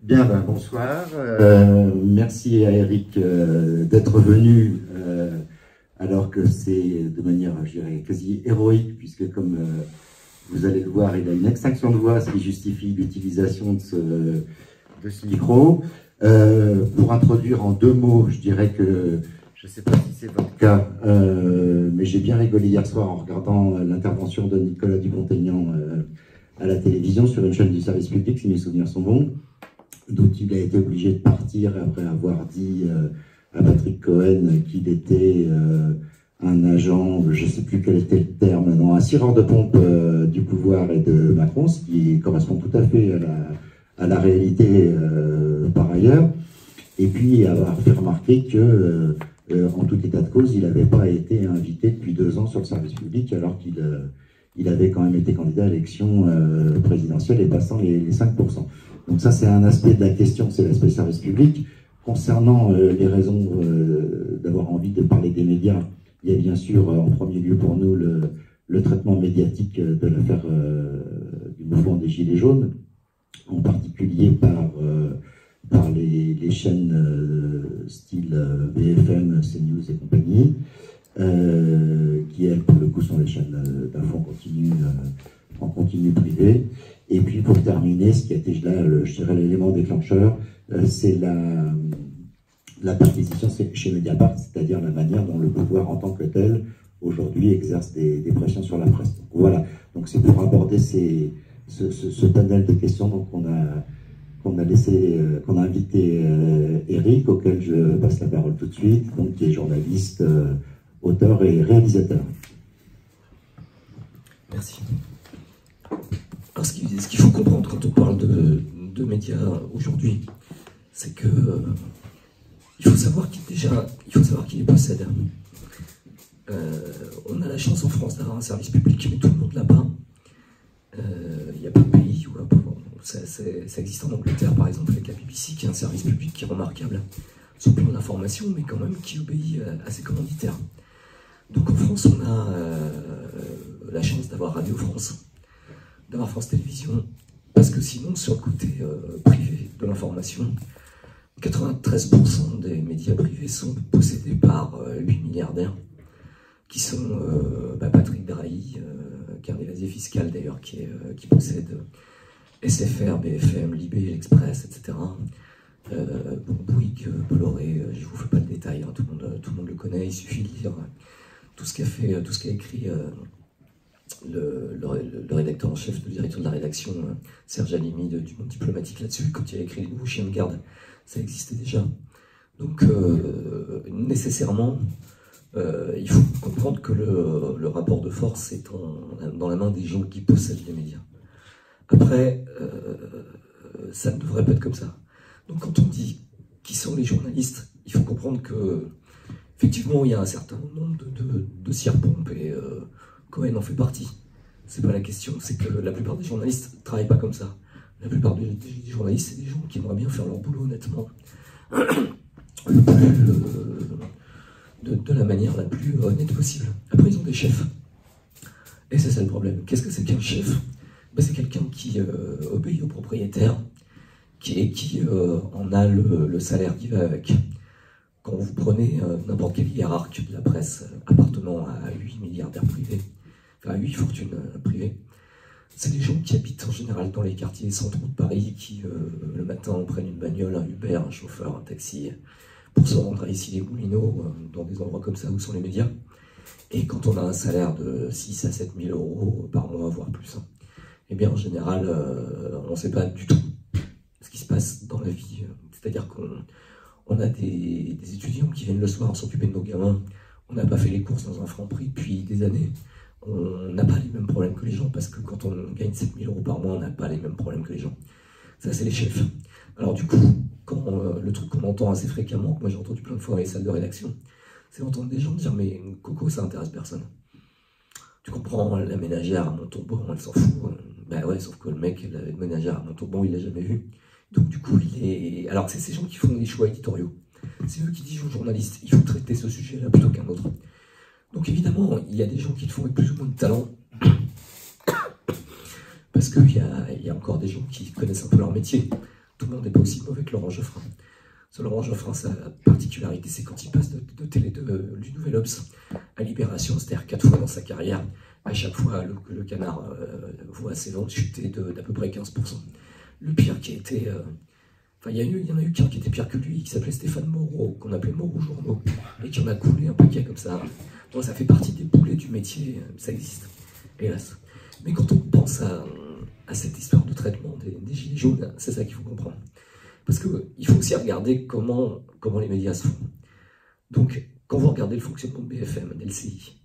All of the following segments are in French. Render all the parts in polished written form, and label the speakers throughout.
Speaker 1: Bien, ben, bonsoir. Merci à Eric d'être venu alors que c'est de manière, je dirais, quasi héroïque, puisque comme vous allez le voir, il a une extinction de voix, ce qui justifie l'utilisation de ce micro. Pour introduire en 2 mots, je dirais que, je ne sais pas si c'est votre cas, mais j'ai bien rigolé hier soir en regardant l'intervention de Nicolas Dupont-Aignan à la télévision sur une chaîne du service public, si mes souvenirs sont bons, dont il a été obligé de partir après avoir dit à Patrick Cohen qu'il était un agent, je ne sais plus quel était le terme, non, un sireur de pompe du pouvoir et de Macron, ce qui correspond tout à fait à la réalité par ailleurs, et puis avoir fait remarquer que, en tout état de cause, il n'avait pas été invité depuis 2 ans sur le service public, alors qu'il avait quand même été candidat à l'élection présidentielle et passant les 5%. Donc ça, c'est un aspect de la question, c'est l'aspect service public. Concernant les raisons d'avoir envie de parler des médias, il y a bien sûr, en premier lieu pour nous, le traitement médiatique de l'affaire du mouvement des Gilets jaunes, en particulier par les chaînes style BFM, CNews et compagnie, qui, elles, pour le coup, sont les chaînes d'info en continu privé. Et puis, pour terminer, ce qui a été là, je dirais, l'élément déclencheur, c'est la perquisition chez Mediapart, c'est-à-dire la manière dont le pouvoir en tant que tel, aujourd'hui, exerce des pressions sur la presse. Donc, voilà, donc c'est pour aborder ce panel de questions qu'on a invité Eric, auquel je passe la parole tout de suite, donc qui est journaliste, auteur et réalisateur.
Speaker 2: Merci. Alors, ce qu'il faut comprendre quand on parle de médias aujourd'hui, c'est que il faut savoir qui les possède. On a la chance en France d'avoir un service public, mais tout le monde l'a pas. Il y a pas de pays où ça existe en Angleterre, par exemple, avec la BBC, qui est un service public qui est remarquable sur le plan de l'information, mais quand même qui obéit à ses commanditaires. Donc en France, on a la chance d'avoir Radio France, d'avoir France Télévisions, parce que sinon, sur le côté privé de l'information, 93% des médias privés sont possédés par 8 milliardaires, qui sont Patrick Drahi, qui est un évasier fiscal d'ailleurs, qui possède SFR, BFM, Libé, l'Express, etc. Bouygues, Bolloré, je ne vous fais pas le détail, hein, tout le monde le connaît, il suffit de lire tout ce qu'a écrit le rédacteur en chef, le directeur de la rédaction, Serge Alimi du Monde Diplomatique là-dessus, quand il a écrit Les Nouveaux Chiens de Garde, ça existait déjà. Donc nécessairement, il faut comprendre que le rapport de force est dans la main des gens qui possèdent les médias. Après, ça ne devrait pas être comme ça. Donc quand on dit qui sont les journalistes, il faut comprendre que effectivement, il y a un certain nombre de cire-pompes et Cohen en fait partie. C'est pas la question, c'est que la plupart des journalistes ne travaillent pas comme ça. La plupart des journalistes, c'est des gens qui aimeraient bien faire leur boulot honnêtement, de la manière la plus honnête possible. Après, ils ont des chefs. Et c'est ça le problème. Qu'est-ce que c'est qu'un chef? C'est quelqu'un qui obéit au propriétaire, qui en a le salaire qui va avec. Quand vous prenez n'importe quel hiérarque de la presse appartenant à 8 milliardaires privés, enfin 8 fortunes privées, c'est des gens qui habitent en général dans les quartiers centraux de Paris, qui le matin prennent une bagnole, un Uber, un chauffeur, un taxi, pour se rendre à Issy-les-Moulineaux, dans des endroits comme ça où sont les médias. Et quand on a un salaire de 6 à 7 000 euros par mois, voire plus, eh bien en général, on ne sait pas du tout ce qui se passe dans la vie. C'est-à-dire qu'on a des étudiants qui viennent le soir s'occuper de nos gamins. On n'a pas fait les courses dans un Franprix depuis des années. On n'a pas les mêmes problèmes que les gens, parce que quand on gagne 7 000 euros par mois, on n'a pas les mêmes problèmes que les gens. Ça, c'est les chefs. Alors du coup, quand le truc qu'on entend assez fréquemment, que moi j'ai entendu plein de fois dans les salles de rédaction, c'est d'entendre des gens dire « mais Coco, ça intéresse personne ». Tu comprends, la ménagère à Montauban, elle s'en fout. Ben ouais, sauf que le mec, la ménagère à Montauban, il l'a jamais vu. Donc du coup, alors c'est ces gens qui font des choix éditoriaux. C'est eux qui disent aux journalistes, il faut traiter ce sujet-là plutôt qu'un autre. Donc évidemment, il y a des gens qui le font avec plus ou moins de talent, parce qu'il y a encore des gens qui connaissent un peu leur métier. Tout le monde n'est pas aussi mauvais que Laurent Geoffrin. Laurent Geoffrin, sa particularité, c'est quand il passe de Télé 2, du Nouvel Obs à Libération, c'est-à-dire 4 fois dans sa carrière, à chaque fois, le Canard voit ses ventes chuter d'à peu près 15%. Le pire qui a été... il y en a eu qu'un qui était pire que lui, qui s'appelait Stéphane Moreau, qu'on appelait Moreau Journaux, et qui en a coulé un paquet comme ça. Bon, ça fait partie des boulets du métier, ça existe, hélas. Mais quand on pense à cette histoire de traitement des gilets jaunes, c'est ça qu'il faut comprendre. Parce qu'il faut aussi regarder comment les médias se font. Donc, quand vous regardez le fonctionnement de BFM, d'LCI,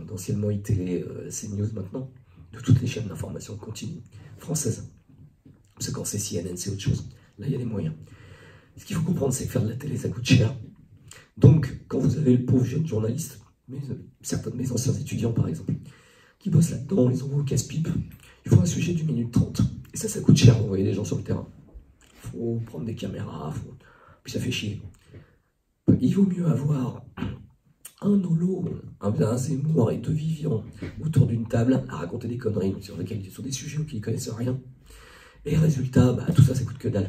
Speaker 2: d'anciennement iTélé, CNews maintenant, de toutes les chaînes d'information continue françaises, parce que quand c'est CNN, c'est autre chose. Là, il y a des moyens. Ce qu'il faut comprendre, c'est que faire de la télé, ça coûte cher. Donc, quand vous avez le pauvre jeune journaliste, certains de mes anciens étudiants, par exemple, qui bossent là-dedans, on les envoie au casse-pipe, il faut un sujet d'une minute 30. Et ça coûte cher d'envoyer des gens sur le terrain. Il faut prendre des caméras, puis ça fait chier. Il vaut mieux avoir un Nolo, un Zemmour et 2 Vivian autour d'une table à raconter des conneries sur des sujets auxquels ils ne connaissent rien. Et résultat, tout ça, ça coûte que dalle.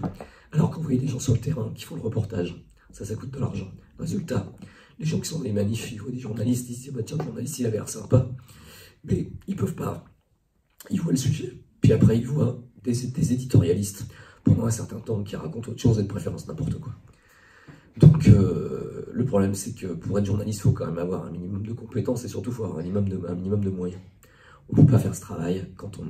Speaker 2: Alors quand vous voyez des gens sur le terrain qui font le reportage, ça coûte de l'argent. Résultat, les gens qui sont dans les manifs, ils voient des journalistes, ils se disent, tiens, le journaliste, il a l'air sympa. Mais ils peuvent pas. Ils voient le sujet, puis après, ils voient des éditorialistes pendant un certain temps qui racontent autre chose et de préférence n'importe quoi. Donc, le problème, c'est que pour être journaliste, il faut quand même avoir un minimum de compétences et surtout, il faut avoir un minimum de moyens. On ne peut pas faire ce travail quand on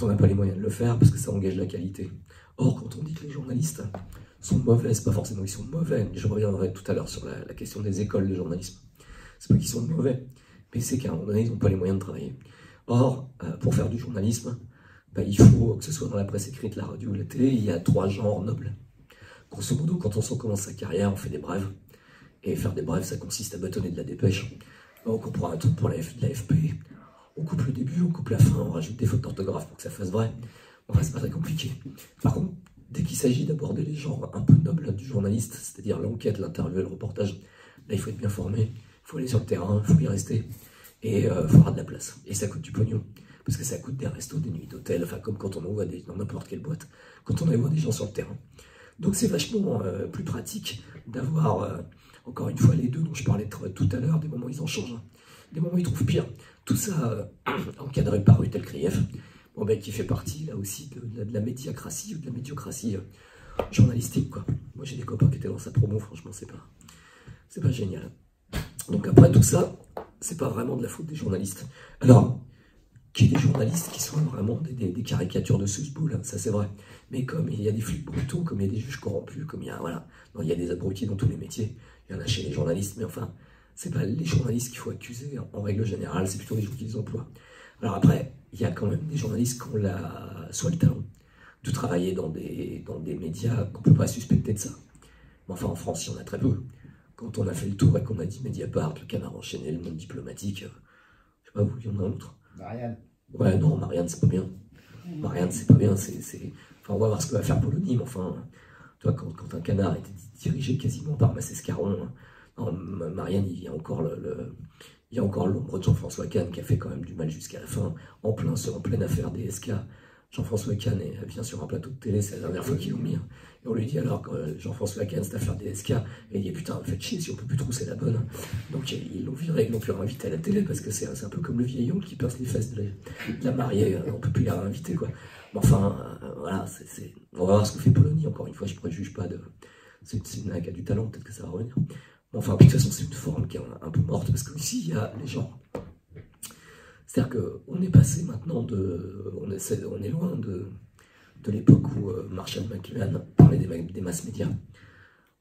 Speaker 2: n'a pas les moyens de le faire, parce que ça engage la qualité. Or, quand on dit que les journalistes sont mauvais, c'est pas forcément qu'ils sont mauvais. Je reviendrai tout à l'heure sur la question des écoles de journalisme. C'est pas qu'ils sont mauvais, mais c'est qu'à un moment donné, ils n'ont pas les moyens de travailler. Or, pour faire du journalisme, il faut que ce soit dans la presse écrite, la radio ou la télé, il y a 3 genres nobles. Grosso modo, quand on commence sa carrière, on fait des brèves. Et faire des brèves, ça consiste à bâtonner de la dépêche. Donc on prend un truc pour l'AFP, on coupe le début, on coupe la fin, on rajoute des fautes d'orthographe pour que ça fasse vrai. Enfin, c'est pas très compliqué. Par contre, dès qu'il s'agit d'aborder les genres un peu nobles du journaliste, c'est-à-dire l'enquête, l'interview et le reportage, là, il faut être bien formé, il faut aller sur le terrain, il faut y rester, et il faut avoir de la place. Et ça coûte du pognon, parce que ça coûte des restos, des nuits d'hôtel, enfin, comme quand on envoie dans n'importe quelle boîte, quand on envoie des gens sur le terrain. Donc c'est vachement plus pratique d'avoir, encore une fois, les deux dont je parlais tout à l'heure, des moments où ils en changent, des moments où ils trouvent pire. Tout ça encadré par Rutel Krief, qui fait partie là aussi de la médiacratie ou de la médiocratie journalistique, quoi. Moi j'ai des copains qui étaient dans sa promo, franchement c'est pas génial. Donc après tout ça, c'est pas vraiment de la faute des journalistes. Alors, qu'il y ait des journalistes qui soient vraiment des caricatures de susboule, ça c'est vrai. Mais comme il y a des flics brutaux, comme il y a des juges corrompus, comme il y a, voilà, non, il y a des abrutis dans tous les métiers, il y en a chez les journalistes, mais enfin, c'est pas les journalistes qu'il faut accuser en règle générale, c'est plutôt les gens qui les emploient. Alors après, il y a quand même des journalistes qui ont soit le talent de travailler dans des médias qu'on peut pas suspecter de ça. Mais enfin, en France, il y en a très peu. Quand on a fait le tour et qu'on a dit Mediapart, le Canard enchaîné, le Monde diplomatique, je sais pas, vous, il y en a un autre.
Speaker 3: Marianne.
Speaker 2: Ouais, non, Marianne, c'est pas bien. Marianne, c'est pas bien, Enfin, on va voir ce que va faire Polony, mais enfin, toi, quand un Canard était dirigé quasiment par Massé Scarron, Marianne, il y a encore l'ombre de Jean-François Kahn qui a fait quand même du mal jusqu'à la fin, en pleine affaire DSK. Jean-François Kahn vient sur un plateau de télé, c'est la dernière fois qu'ils l'ont mis. Et on lui dit alors que Jean-François Kahn, cette affaire DSK, et il dit putain, faites chier si on peut plus trousser la bonne. Donc ils l'ont viré, ils l'ont plus réinvité à la télé parce que c'est un peu comme le vieil oncle qui pince les fesses de la mariée, on peut plus la réinviter, quoi. Mais enfin, voilà, on va voir ce que fait Polony, encore une fois, je ne préjuge pas de. C'est une nana qui a du talent, peut-être que ça va revenir. Mais enfin, de toute façon, c'est une forme qui est un peu morte parce qu'ici, il y a les genres. C'est-à-dire qu'on est passé maintenant on est loin de l'époque où Marshall McLuhan parlait des masses médias.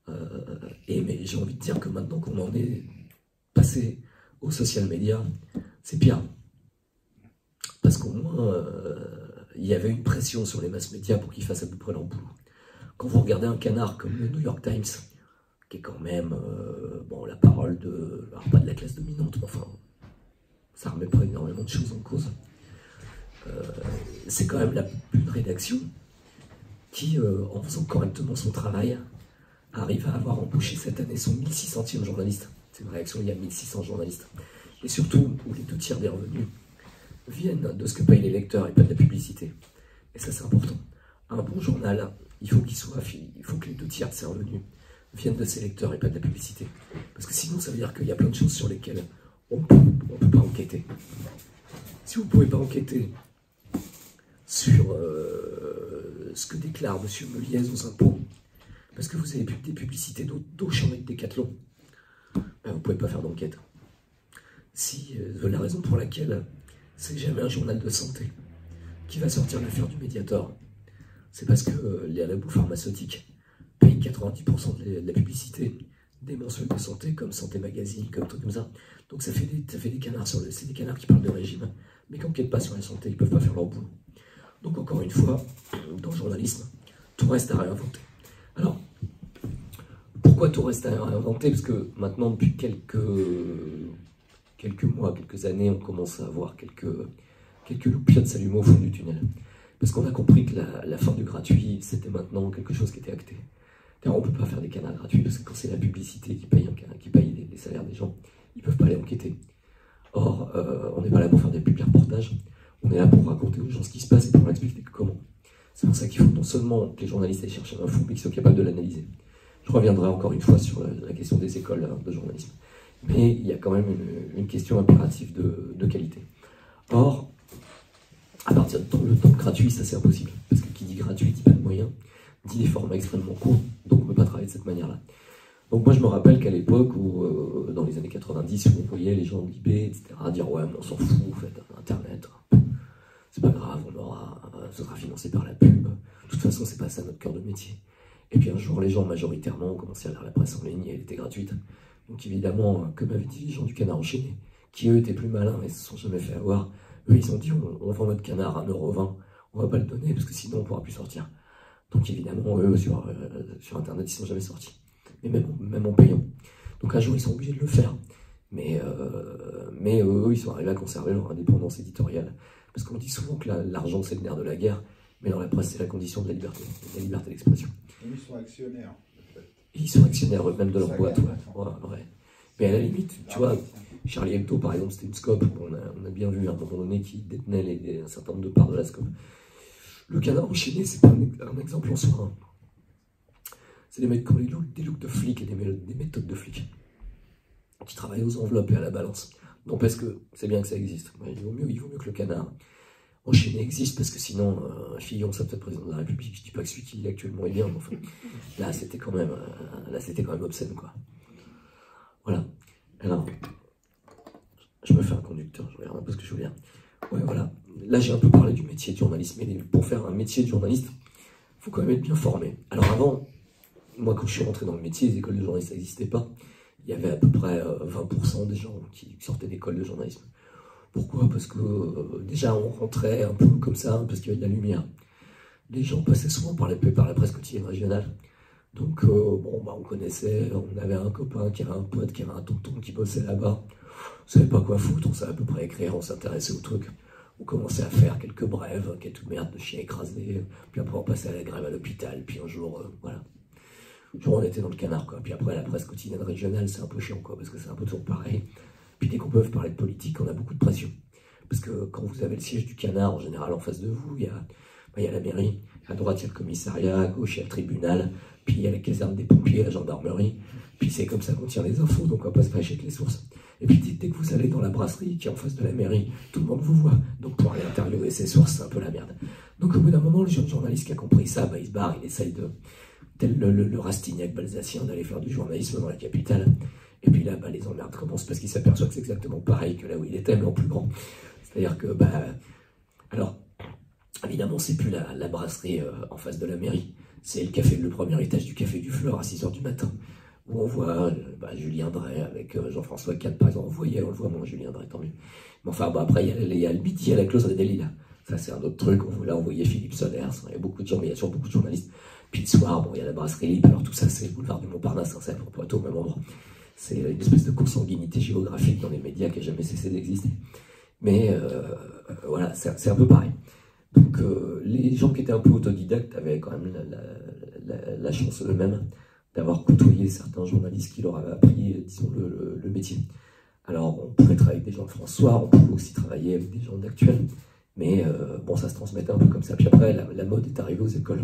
Speaker 2: Mais j'ai envie de dire que maintenant qu'on en est passé aux social media, c'est pire. Parce qu'au moins, il y avait une pression sur les masses médias pour qu'ils fassent à peu près leur boulot. Quand vous regardez un canard comme le New York Times, qui est quand même la parole alors pas de la classe dominante, mais enfin, ça remet pas énormément de choses en cause. C'est quand même une rédaction qui, en faisant correctement son travail, arrive à avoir embauché cette année son 1600e journaliste. C'est une réaction, il y a 1600 journalistes. Et surtout, où les 2 tiers des revenus viennent de ce que payent les lecteurs et pas de la publicité. Et ça, c'est important. Un bon journal, il faut que les 2 tiers de ses revenus viennent de ses lecteurs et pas de la publicité. Parce que sinon, ça veut dire qu'il y a plein de choses sur lesquelles on ne peut pas enquêter. Si vous ne pouvez pas enquêter sur ce que déclare M. Meliez aux impôts, parce que vous avez des publicités d'Auchan et de Decathlon, ben vous ne pouvez pas faire d'enquête. Si la raison pour laquelle c'est jamais un journal de santé qui va sortir l'affaire du Mediator, c'est parce que les labos pharmaceutiques payent 90% de la publicité des mensuels de santé, comme Santé Magazine, comme trucs comme ça. Donc ça fait des canards c'est des canards qui parlent de régime, mais qui n'enquêtent pas sur la santé, ils ne peuvent pas faire leur boulot. Donc encore une fois, dans le journalisme, tout reste à réinventer. Alors, pourquoi tout reste à réinventer? Parce que maintenant, depuis quelques mois, quelques années, on commence à avoir quelques loupiades s'allumer au fond du tunnel. Parce qu'on a compris que la fin du gratuit, c'était maintenant quelque chose qui était acté. D'ailleurs, on ne peut pas faire des canards gratuits, parce que quand c'est la publicité qui paye les salaires des gens, ils ne peuvent pas aller enquêter. Or, on n'est pas là pour faire des pubs, des reportages, on est là pour raconter aux gens ce qui se passe et pour leur expliquer comment. C'est pour ça qu'il faut non seulement que les journalistes aillent chercher l'info, mais qu'ils soient capables de l'analyser. Je reviendrai encore une fois sur la question des écoles de journalisme. Mais il y a quand même une question impérative de qualité. Or, à partir de le temps gratuit, ça c'est impossible. Parce que qui dit gratuit dit pas de moyens, dit des formats extrêmement courts, donc on ne peut pas travailler de cette manière-là. Donc moi je me rappelle qu'à l'époque, où dans les années 90, où on voyait les gens de l'IB, etc., dire ouais, mais on s'en fout, faites Internet, c'est pas grave, ce sera financé par la pub, de toute façon c'est pas ça notre cœur de métier. Et puis un jour les gens majoritairement ont commencé à lire la presse en ligne et elle était gratuite. Donc évidemment, comme avaient dit les gens du Canard enchaîné, qui eux étaient plus malins et se sont jamais fait avoir, eux ils ont dit on vend notre canard à 1,20 €, on va pas le donner parce que sinon on pourra plus sortir. Donc évidemment eux sur Internet ils sont jamais sortis. Mais même en payant. Donc un jour ils sont obligés de le faire. Mais eux, ils sont arrivés à conserver leur indépendance éditoriale. Parce qu'on dit souvent que l'argent c'est le nerf de la guerre, mais dans la presse c'est la condition de la liberté d'expression.
Speaker 3: Ils sont actionnaires, peut-être.
Speaker 2: Et ils sont actionnaires eux-mêmes de leur boîte, ouais. Mais à la limite, tu vois, Charlie Hebdo par exemple, c'était une scope, on a bien vu à un moment donné qui détenait un certain nombre de parts de la scope. Le Canard enchaîné, c'est pas un exemple en soi. C'est des mecs qui ont des looks de flics et des méthodes de flics, qui travaillent aux enveloppes et à la balance. Non, parce que c'est bien que ça existe. Il vaut mieux que le Canard enchaîné existe, parce que sinon, Fillon, ça peut être président de la République. Je dis pas que celui qui est actuellement est bien, mais enfin, là, c'était quand même obscène, quoi. Voilà. Alors, je me fais un conducteur, je regarde un peu ce que je veux dire. Ouais, voilà. Là, j'ai un peu parlé du métier de journaliste, mais pour faire un métier de journaliste, il faut quand même être bien formé. Alors avant, moi, quand je suis rentré dans le métier, les écoles de journalisme n'existaient pas. Il y avait à peu près 20% des gens qui sortaient d'école de journalisme. Pourquoi? Parce que déjà on rentrait un peu comme ça, parce qu'il y avait de la lumière. Les gens passaient souvent par la presse quotidienne régionale. Donc on connaissait, on avait un copain qui avait un pote, qui avait un tonton qui bossait là-bas. On savait pas quoi foutre, on savait à peu près écrire, on s'intéressait au truc. On commençait à faire quelques brèves, quelques merdes de chiens écrasés, puis après on passait à la grève à l'hôpital, puis un jour, voilà. Genre on était dans le Canard, quoi. Puis après la presse quotidienne régionale, c'est un peu chiant, quoi, parce que c'est un peu toujours pareil. Puis dès qu'on peut parler de politique, on a beaucoup de pression. Parce que quand vous avez le siège du Canard, en général, en face de vous, il y a la mairie, à droite il y a le commissariat, à gauche il y a le tribunal, puis il y a la caserne des pompiers, la gendarmerie, puis c'est comme ça qu'on tient les infos, donc on va pas se fâcher avec les sources. Et puis dès que vous allez dans la brasserie qui est en face de la mairie, tout le monde vous voit, donc pour aller interviewer ses sources, c'est un peu la merde. Donc au bout d'un moment, le jeune journaliste qui a compris ça, il se barre, il essaye de, tel le Rastignac balsacien, d'aller faire du journalisme dans la capitale. Et puis là, les emmerdes commencent parce qu'il s'aperçoit que c'est exactement pareil que là où il était, mais en plus grand. C'est-à-dire que, alors, évidemment, c'est plus la brasserie en face de la mairie. C'est le premier étage du Café du Fleur à 6 h du matin, où on voit Julien Drey avec Jean-François Kahn, par exemple. On le voit moins, Julien Drey, tant mieux. Mais enfin, après, il y a le midi à la Closerie des Lilas. Ça, c'est un autre truc. On voyait Philippe Solers, il y a beaucoup de gens, mais il y a toujours beaucoup de journalistes. Puis le soir, il y a la brasserie libre. Alors tout ça, c'est le boulevard du Montparnasse, c'est pour Poitou, au même endroit. C'est une espèce de consanguinité géographique dans les médias qui n'a jamais cessé d'exister. Mais voilà, c'est un peu pareil. Donc les gens qui étaient un peu autodidactes avaient quand même la chance eux-mêmes d'avoir côtoyé certains journalistes qui leur avaient appris, disons, le métier. Alors on pouvait travailler avec des gens de François, on pouvait aussi travailler avec des gens d'Actuel, Mais bon, ça se transmettait un peu comme ça. Puis après, la mode est arrivée aux écoles.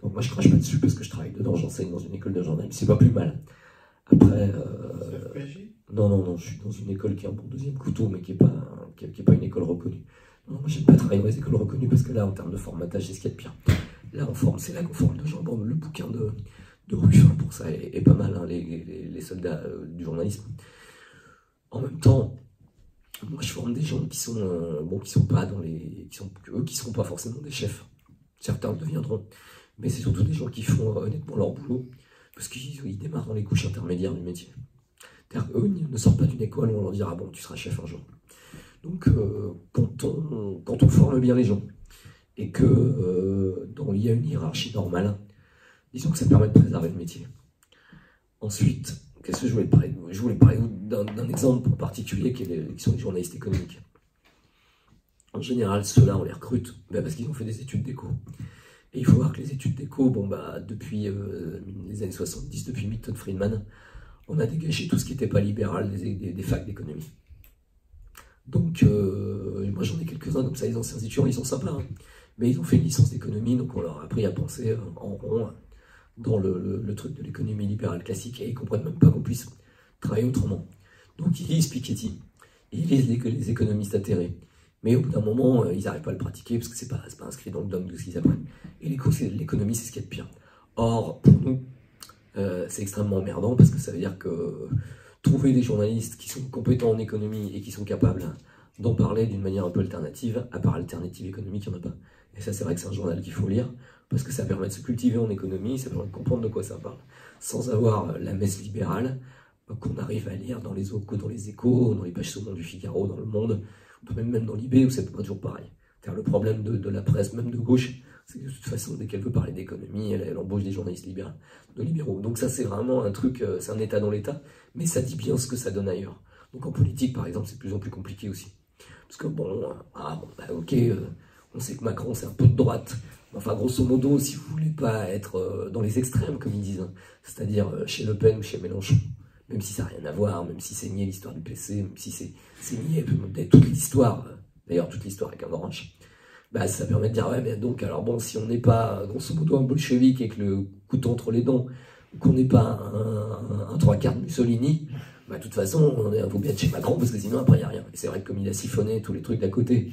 Speaker 2: Donc moi, je crache pas dessus parce que je travaille dedans, j'enseigne dans une école de journalisme. C'est pas plus mal. Après...
Speaker 3: CFPJ?
Speaker 2: Non, je suis dans une école qui est un bon deuxième couteau, mais qui n'est pas une école reconnue. Non, moi, j'aime pas travailler dans les écoles reconnues parce que là, en termes de formatage, c'est ce qu'il y a de pire. Là, c'est là qu'on forme de gens. Bon, le bouquin de Ruffin pour ça est pas mal, hein, les soldats du journalisme. En même temps, moi, je forme des gens qui sont pas qui seront pas forcément des chefs. Certains le deviendront, mais c'est surtout des gens qui font honnêtement leur boulot parce qu'ils démarrent dans les couches intermédiaires du métier. C'est-à-dire qu'eux ne sortent pas d'une école où on leur dira bon, tu seras chef un jour. Donc, quand on forme bien les gens et que il y a une hiérarchie normale, disons que ça permet de préserver le métier. Ensuite, qu'est-ce que je voulais parler? Je voulais parler d'un exemple en particulier qui sont les journalistes économiques. En général, ceux-là, on les recrute parce qu'ils ont fait des études d'éco. Et il faut voir que les études d'éco, depuis les années 70, depuis Milton Friedman, on a dégagé tout ce qui n'était pas libéral des facs d'économie. Donc, moi j'en ai quelques-uns comme ça, les anciens étudiants, ils sont sympas, hein. Mais ils ont fait une licence d'économie, donc on leur a appris à penser en rond dans le truc de l'économie libérale classique, et ils ne comprennent même pas qu'on puisse travailler autrement. Donc ils lisent Piketty, ils lisent les économistes atterrés, mais au bout d'un moment, ils n'arrivent pas à le pratiquer, parce que c'est pas inscrit dans le dogme de ce qu'ils apprennent. Et l'économie, c'est ce qu'il y a de pire. Or, pour nous, c'est extrêmement emmerdant, parce que ça veut dire que trouver des journalistes qui sont compétents en économie et qui sont capables d'en parler d'une manière un peu alternative, à part alternative économique, il n'y en a pas. Et ça, c'est vrai que c'est un journal qu'il faut lire, parce que ça permet de se cultiver en économie, ça permet de comprendre de quoi ça parle, sans avoir la messe libérale qu'on arrive à lire dans les échos, dans les pages secondes du Figaro, dans Le Monde, même dans l'IB, où c'est pas toujours pareil. Le problème de la presse, même de gauche, c'est que de toute façon, dès qu'elle veut parler d'économie, elle embauche des journalistes libéraux. Donc ça, c'est vraiment un truc, c'est un état dans l'état, mais ça dit bien ce que ça donne ailleurs. Donc en politique, par exemple, c'est de plus en plus compliqué aussi. Parce que on sait que Macron, c'est un peu de droite. Enfin, grosso modo, si vous voulez pas être dans les extrêmes, comme ils disent, hein, c'est-à-dire chez Le Pen ou chez Mélenchon, même si ça n'a rien à voir, même si c'est nier l'histoire du PC, même si c'est nier toute l'histoire, d'ailleurs toute l'histoire avec un orange, ça permet de dire, ouais, mais donc, alors bon, si on n'est pas, grosso modo, un bolchevique avec le couteau entre les dents, ou qu'on n'est pas un trois quarts de Mussolini, de toute façon, on vaut bien être chez Macron, parce que sinon, après, il n'y a rien. Et c'est vrai que comme il a siphonné tous les trucs d'à côté,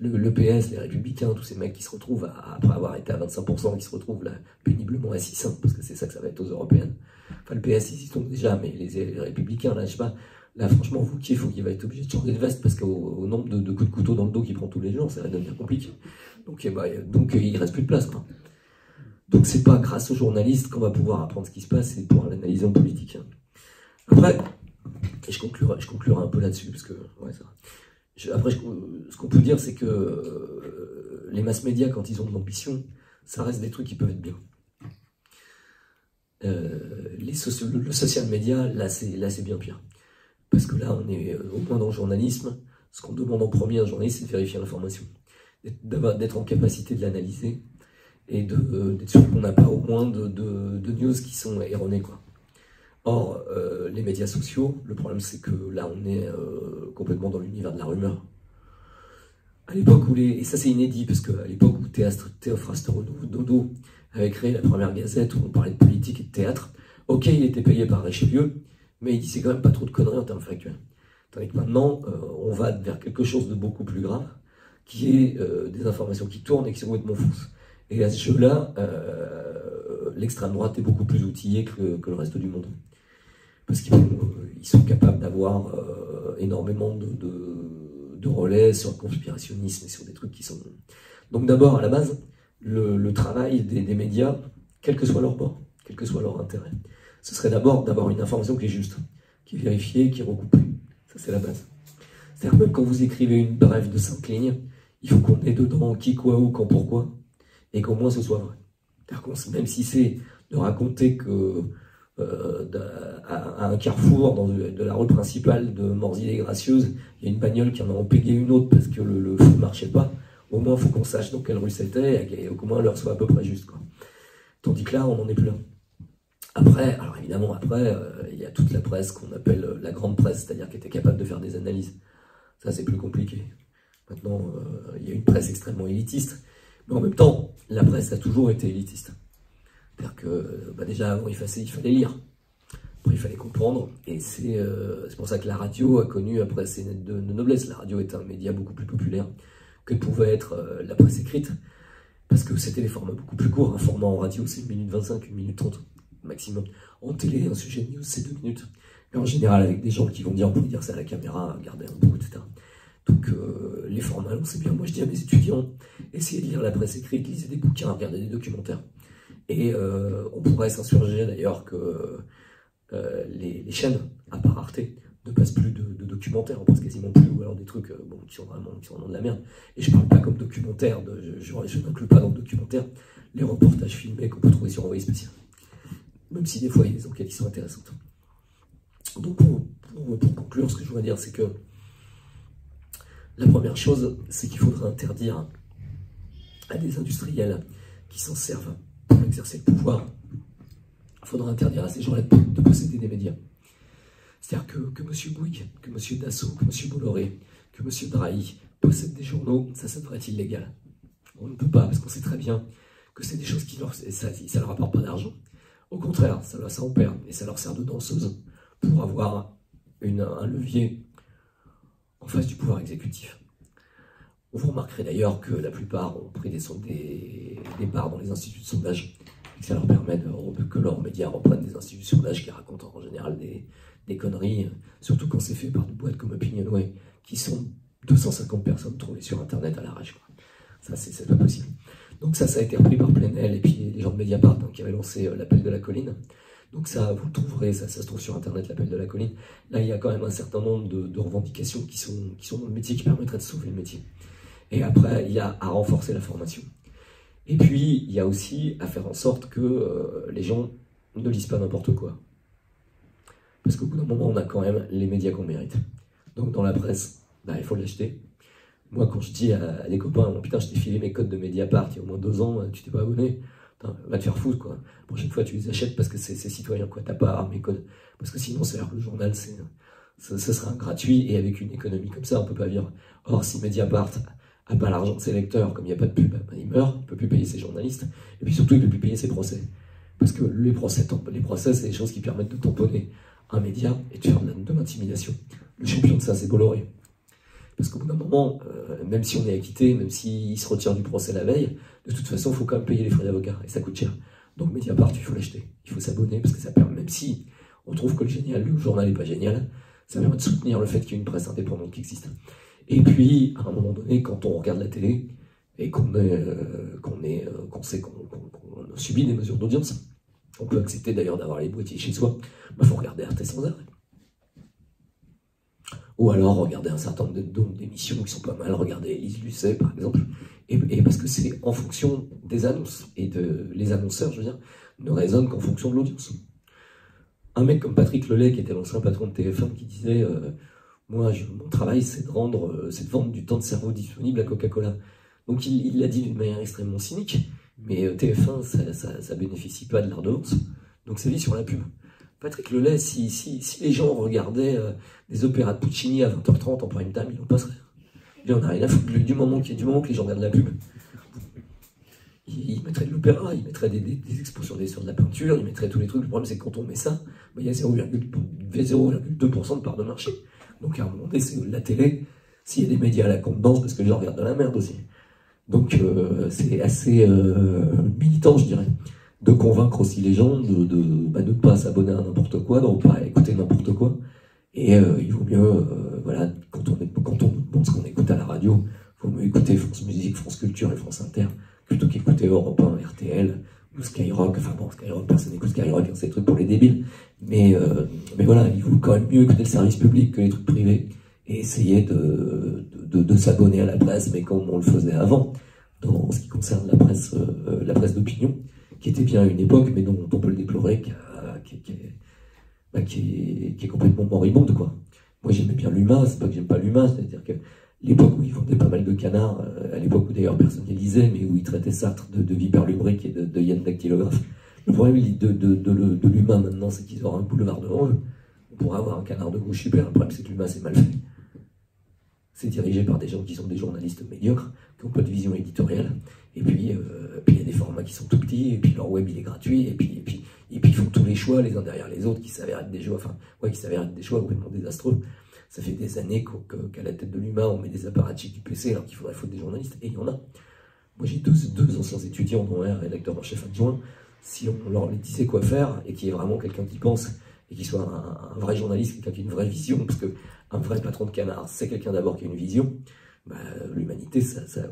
Speaker 2: le PS, les Républicains, tous ces mecs qui se retrouvent, après avoir été à 25%, qui se retrouvent là, péniblement à 600, parce que c'est ça que ça va être aux européennes. Enfin, le PS, ils y sont déjà, mais les Républicains, là, je sais pas, là, franchement, il faut qu'il va être obligé de changer de veste, parce qu'au nombre de coups de couteau dans le dos qu'il prend tous les jours, ça va devenir compliqué. Donc, il reste plus de place, quoi. Donc, c'est pas grâce aux journalistes qu'on va pouvoir apprendre ce qui se passe, c'est pour l'analyser en politique. Après, et je conclurai un peu là-dessus, parce que, ouais, ça va. Après, ce qu'on peut dire, c'est que les mass médias, quand ils ont de l'ambition, ça reste des trucs qui peuvent être bien. Le social media, là, c'est bien pire. Parce que là, on est au moins dans le journalisme. Ce qu'on demande en premier à un journaliste, c'est de vérifier l'information. D'être en capacité de l'analyser et d'être sûr qu'on n'a pas au moins de news qui sont erronées, quoi. Or, les médias sociaux, le problème c'est que là on est complètement dans l'univers de la rumeur. À l'époque où et ça c'est inédit, parce qu'à l'époque où Théophraste Dodo avait créé la première gazette où on parlait de politique et de théâtre, ok, il était payé par Richelieu, mais il disait quand même pas trop de conneries en termes factuels. Tandis que maintenant, on va vers quelque chose de beaucoup plus grave, qui est des informations qui tournent et qui sont complètement fausses. Et à ce jeu-là, l'extrême droite est beaucoup plus outillée que le reste du monde. Parce qu'ils sont capables d'avoir énormément de relais sur le conspirationnisme et sur des trucs qui sont... Donc d'abord, à la base, le travail des médias, quel que soit leur bord, quel que soit leur intérêt, ce serait d'abord d'avoir une information qui est juste, qui est vérifiée, qui est recoupée. Ça, c'est la base. C'est-à-dire même quand vous écrivez une brève de 5 lignes, il faut qu'on ait dedans qui, quoi, où, quand, pourquoi, et qu'au moins ce soit vrai. Même si c'est de raconter que à un carrefour de la rue principale de Morzine-les-Gracieuses, il y a une bagnole qui en a empégué une autre parce que le feu ne marchait pas, au moins il faut qu'on sache dans quelle rue c'était et qu'au moins l'heure soit à peu près juste, quoi. Tandis que là, on n'en est plus là. Après, alors évidemment, il y a toute la presse qu'on appelle la grande presse, c'est-à-dire qui était capable de faire des analyses. Ça, c'est plus compliqué. Maintenant, il y a une presse extrêmement élitiste, mais en même temps, la presse a toujours été élitiste. C'est-à-dire que déjà avant, il fallait lire, après il fallait comprendre, et c'est pour ça que la radio a connu après ses lettres de noblesse. La radio est un média beaucoup plus populaire que pouvait être la presse écrite, parce que c'était des formats beaucoup plus courts. Un format en radio, c'est 1 minute 25, 1 minute 30 maximum. En télé, un sujet de news, c'est 2 minutes. Mais en général, avec des gens qui vont dire, on peut dire ça à la caméra, garder un bout, etc. Donc les formats, on sait bien. Moi, je dis à mes étudiants, essayez de lire la presse écrite, lisez des bouquins, regardez des documentaires. Et on pourrait s'insurger d'ailleurs que les chaînes, à part Arte, ne passent plus de documentaires, on passe quasiment plus, ou alors des trucs qui sont vraiment de la merde. Et je parle pas comme documentaire, je n'inclus pas dans le documentaire les reportages filmés qu'on peut trouver sur Envoyé Spécial. Même si des fois il y a des enquêtes qui sont intéressantes. Donc pour conclure, ce que je voudrais dire, c'est que la première chose, c'est qu'il faudra interdire à des industriels qui s'en servent pour exercer le pouvoir, il faudra interdire à ces gens-là de posséder des médias. C'est-à-dire que M. Bouygues, que M. Dassault, que M. Bolloré, que M. Drahi possèdent des journaux, ça devrait être illégal. On ne peut pas, parce qu'on sait très bien que c'est des choses qui ça leur apporte pas d'argent. Au contraire, ça en perd, et ça leur sert de danseuse pour avoir un levier en face du pouvoir exécutif. Vous remarquerez d'ailleurs que la plupart ont pris des parts dans les instituts de sondage, et que ça leur permet que leurs médias reprennent des instituts de sondage qui racontent en général des conneries, surtout quand c'est fait par des boîtes comme Opinionway, qui sont 250 personnes trouvées sur Internet à l'arrache. Ça, c'est pas possible. Donc ça a été repris par Plenel et puis les gens de Mediapart qui avaient lancé l'appel de la colline. Donc ça, vous le trouverez, ça se trouve sur Internet, l'appel de la colline. Là, il y a quand même un certain nombre de revendications qui sont dans le métier, qui permettraient de sauver le métier. Et après, il y a à renforcer la formation. Et puis, il y a aussi à faire en sorte que les gens ne lisent pas n'importe quoi. Parce qu'au bout d'un moment, on a quand même les médias qu'on mérite. Donc dans la presse, il faut l'acheter. Moi, quand je dis à des copains, putain, je t'ai filé mes codes de Mediapart il y a au moins 2 ans, tu t'es pas abonné, putain, va te faire foutre, quoi. La prochaine fois, tu les achètes parce que c'est citoyen, quoi. T'as pas à mes codes. Parce que sinon, c'est-à-dire que le journal, ce sera gratuit, et avec une économie comme ça, on peut pas vivre. Or, si Mediapart a pas l'argent de ses lecteurs, comme il n'y a pas de pub, il meurt, il peut plus payer ses journalistes, et puis surtout, il peut plus payer ses procès. Parce que les procès, c'est des choses qui permettent de tamponner un média et de faire de l'intimidation. Le champion de ça, c'est Bolloré. Parce qu'au bout d'un moment, même si on est acquitté, même s'il se retire du procès la veille, de toute façon, il faut quand même payer les frais d'avocat, et ça coûte cher. Donc Mediapart, il faut l'acheter, il faut s'abonner, parce que ça permet, même si on trouve que le journal n'est pas génial, ça permet de soutenir le fait qu'il y ait une presse indépendante qui existe. Et puis, à un moment donné, quand on regarde la télé, et qu'on sait qu'on subit des mesures d'audience, on peut accepter d'ailleurs d'avoir les boîtiers chez soi, il faut regarder Arte sans arrêt. Ou alors regarder un certain nombre d'émissions qui sont pas mal, regarder Élise Lucet par exemple, et parce que c'est en fonction des annonces, et les annonceurs, je veux dire, ne raisonnent qu'en fonction de l'audience. Un mec comme Patrick Lelay, qui était l'ancien patron de TF1, qui disait moi, mon travail, c'est de vendre du temps de cerveau disponible à Coca-Cola. Donc il l'a dit d'une manière extrêmement cynique, mais TF1, ça bénéficie pas de la redevance, donc ça vit sur la pub. Patrick Lelay, si les gens regardaient des opéras de Puccini à 20h30 en prime time, il en passerait. Il en a rien à foutre du moment que les gens regardent la pub. Il mettrait de l'opéra, il mettrait des expos sur de la peinture, il mettrait tous les trucs. Le problème, c'est que quand on met ça, il y a 0,2% de part de marché. Donc à un moment donné, c'est la télé, s'il y a des médias à la contenance, parce que les gens regardent de la merde aussi. Donc c'est assez militant, je dirais, de convaincre aussi les gens de ne pas s'abonner à n'importe quoi, de ne pas écouter n'importe quoi. Et il vaut mieux, quand on nous demande ce qu'on écoute à la radio, il vaut mieux écouter France Musique, France Culture et France Inter, plutôt qu'écouter Europe 1, RTL ou Skyrock. Enfin bon, Skyrock, personne n'écoute Skyrock, c'est des trucs pour les débiles. Mais voilà, il vaut quand même mieux écouter le service public que les trucs privés, et essayer de s'abonner à la presse, mais comme on le faisait avant, dans ce qui concerne la presse d'opinion, qui était bien à une époque, mais dont on peut le déplorer, qui est complètement moribonde, quoi. Moi, j'aimais bien l'humain, c'est pas que j'aime pas l'humain, c'est-à-dire que l'époque où ils vendaient pas mal de canards, à l'époque où d'ailleurs personne ne lisait, mais où ils traitaient Sartre de Vipère Lubrique et de Yann Dactylographe. Le problème de l'humain maintenant, c'est qu'ils auront un boulevard devant eux. On pourrait avoir un canard de gauche super, le problème c'est que l'humain c'est mal fait. c'est dirigé par des gens qui sont des journalistes médiocres, qui n'ont pas de vision éditoriale, et puis il y a des formats qui sont tout petits, et puis leur web il est gratuit, et puis ils font tous les choix les uns derrière les autres, qui s'avèrent être des choix, qui s'avèrent être des choix complètement désastreux. Ça fait des années qu'à la tête de l'humain, on met des apparatchiks du PC alors qu'il faudrait foutre des journalistes, et il y en a. Moi j'ai deux anciens étudiants, dont un rédacteur en chef adjoint. Si on leur disait quoi faire, et qu'il y ait vraiment quelqu'un qui pense, et qui soit un vrai journaliste, quelqu'un qui a une vraie vision, parce qu'un vrai patron de canard, c'est quelqu'un d'abord qui a une vision, bah, l'humanité,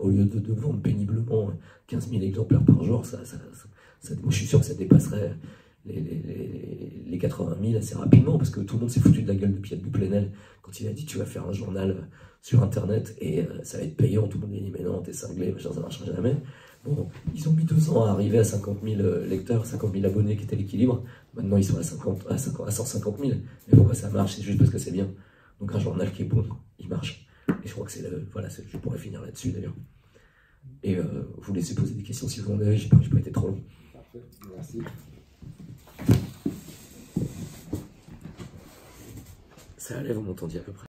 Speaker 2: au lieu de vendre péniblement 15 000 exemplaires par jour, moi je suis sûr que ça dépasserait les 80 000 assez rapidement, parce que tout le monde s'est foutu de la gueule de Pierre Plenel quand il a dit tu vas faire un journal sur internet et ça va être payant. Tout le monde a dit mais non, t'es cinglé, machin, ça marchera jamais. Bon, ils ont mis 2 ans à arriver à 50 000 lecteurs, 50 000 abonnés qui était l'équilibre. Maintenant ils sont à 150 000. Mais pourquoi ça marche? C'est juste parce que c'est bien. Donc un journal qui est bon, il marche. Et je crois que je pourrais finir là-dessus d'ailleurs. Et vous laissez poser des questions si vous en avez, j'ai pas été trop long.
Speaker 1: Parfait, merci.
Speaker 2: Ça allait, vous m'entendiez à peu près.